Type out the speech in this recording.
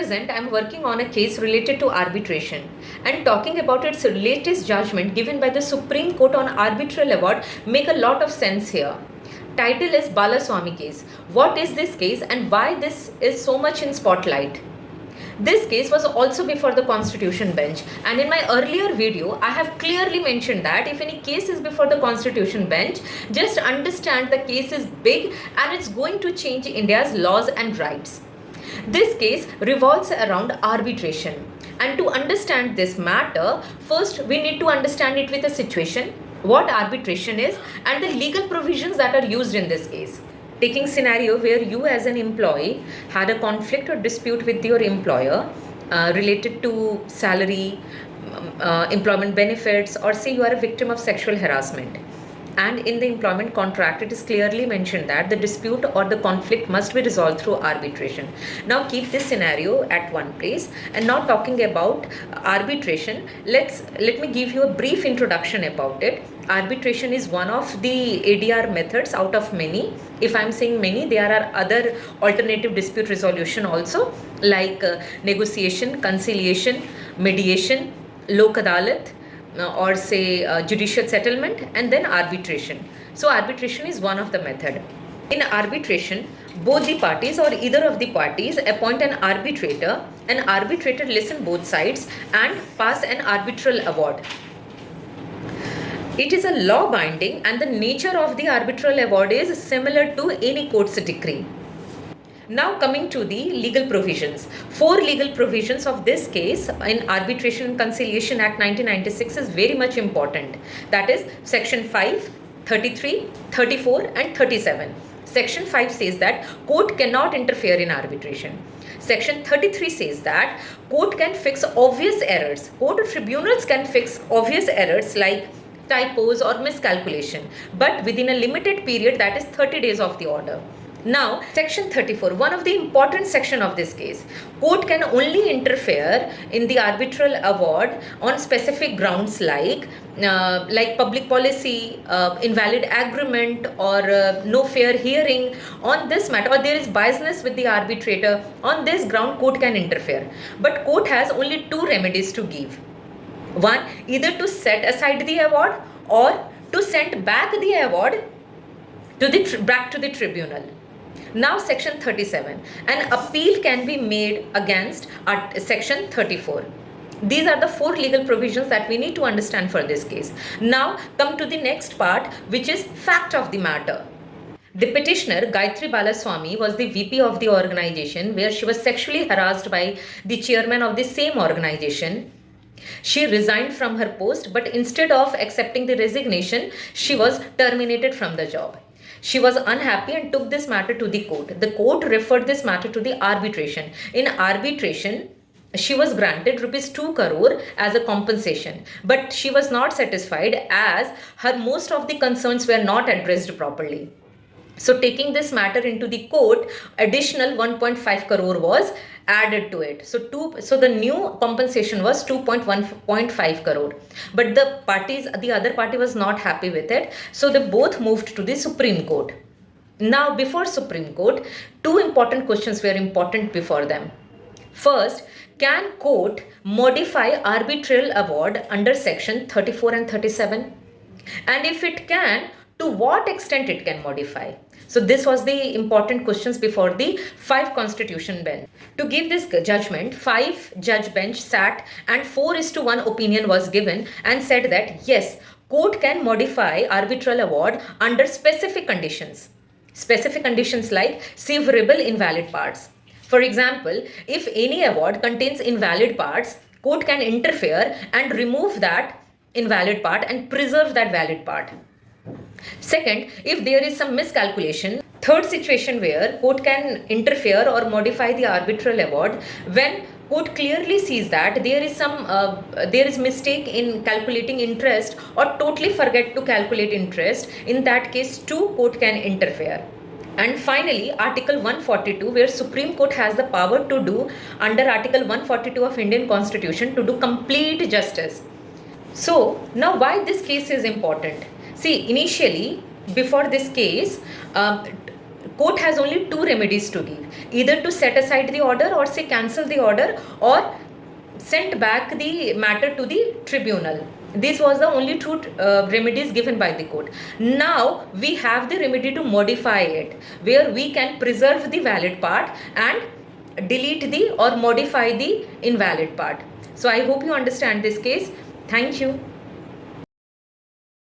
present, I am working on a case related to arbitration and talking about its latest judgment given by the Supreme Court on arbitral award make a lot of sense here. Title is Balaswamy case. What is this case and why this is so much in spotlight? This case was also before the Constitution bench, and in my earlier video I have clearly mentioned that if any case is before the Constitution bench, just understand the case is big and it's going to change India's laws and rights. This case revolves around arbitration, and to understand this matter, first we need to understand it with a situation, what arbitration is and the legal provisions that are used in this case. Taking scenario where you as an employee had a conflict or dispute with your employer related to salary, employment benefits, or say you are a victim of sexual harassment. And in the employment contract, it is clearly mentioned that the dispute or the conflict must be resolved through arbitration. Now keep this scenario at one place, and now talking about arbitration, let me give you a brief introduction about it. Arbitration is one of the ADR methods out of many. If I'm saying many, there are other alternative dispute resolution also, like negotiation, conciliation, mediation, lok adalat, or say judicial settlement, and then arbitration. So arbitration is one of the method. In arbitration, both the parties or either of the parties appoint an arbitrator. An arbitrator listen both sides and pass an arbitral award. It is a law binding, and the nature of the arbitral award is similar to any court's decree. Now coming to the legal provisions. 4 legal provisions of this case in Arbitration and Conciliation Act 1996 is very much important. That is Section 5, 33, 34 and 37. Section 5 says that court cannot interfere in arbitration. Section 33 says that court can fix obvious errors. Court or tribunals can fix obvious errors like typos or miscalculation, but within a limited period, that is 30 days of the order. Now, Section 34, one of the important section of this case, court can only interfere in the arbitral award on specific grounds like public policy, invalid agreement, or no fair hearing on this matter, or there is biasness with the arbitrator. On this ground, court can interfere. But court has only 2 remedies to give. One, either to set aside the award or to send back the award back to the tribunal. Now Section 37, an appeal can be made against Section 34. These are the 4 legal provisions that we need to understand for this case. Now come to the next part, which is fact of the matter. The petitioner, Gayatri Balaswamy, was the VP of the organization where she was sexually harassed by the chairman of the same organization. She resigned from her post, but instead of accepting the resignation, she was terminated from the job. She was unhappy and took this matter to the court. The court referred this matter to the arbitration. In arbitration, she was granted rupees 2 crore as a compensation, but she was not satisfied as her most of the concerns were not addressed properly. So taking this matter into the court, additional 1.5 crore was added to it. So the new compensation was 2.1.5 crore. But the other party was not happy with it. So they both moved to the Supreme Court. Now before Supreme Court, 2 important questions were important before them. First, can court modify arbitral award under Section 34 and 37? And if it can, to what extent it can modify? So this was the important questions before the 5 constitution bench. To give this judgment, 5 judge bench sat and 4:1 opinion was given and said that yes, court can modify arbitral award under specific conditions. Specific conditions like severable invalid parts. For example, if any award contains invalid parts, court can interfere and remove that invalid part and preserve that valid part. Second, if there is some miscalculation. Third situation where court can interfere or modify the arbitral award when court clearly sees that there is mistake in calculating interest or totally forget to calculate interest. In that case too, court can interfere. And finally, Article 142, where Supreme Court has the power to do under Article 142 of Indian Constitution to do complete justice. So now why this case is important? See, initially before this case, court has only two remedies to give, either to set aside the order or say cancel the order or send back the matter to the tribunal. This was the only two remedies given by the court. Now we have the remedy to modify it, where we can preserve the valid part and delete the or modify the invalid part. So I hope you understand this case. Thank you.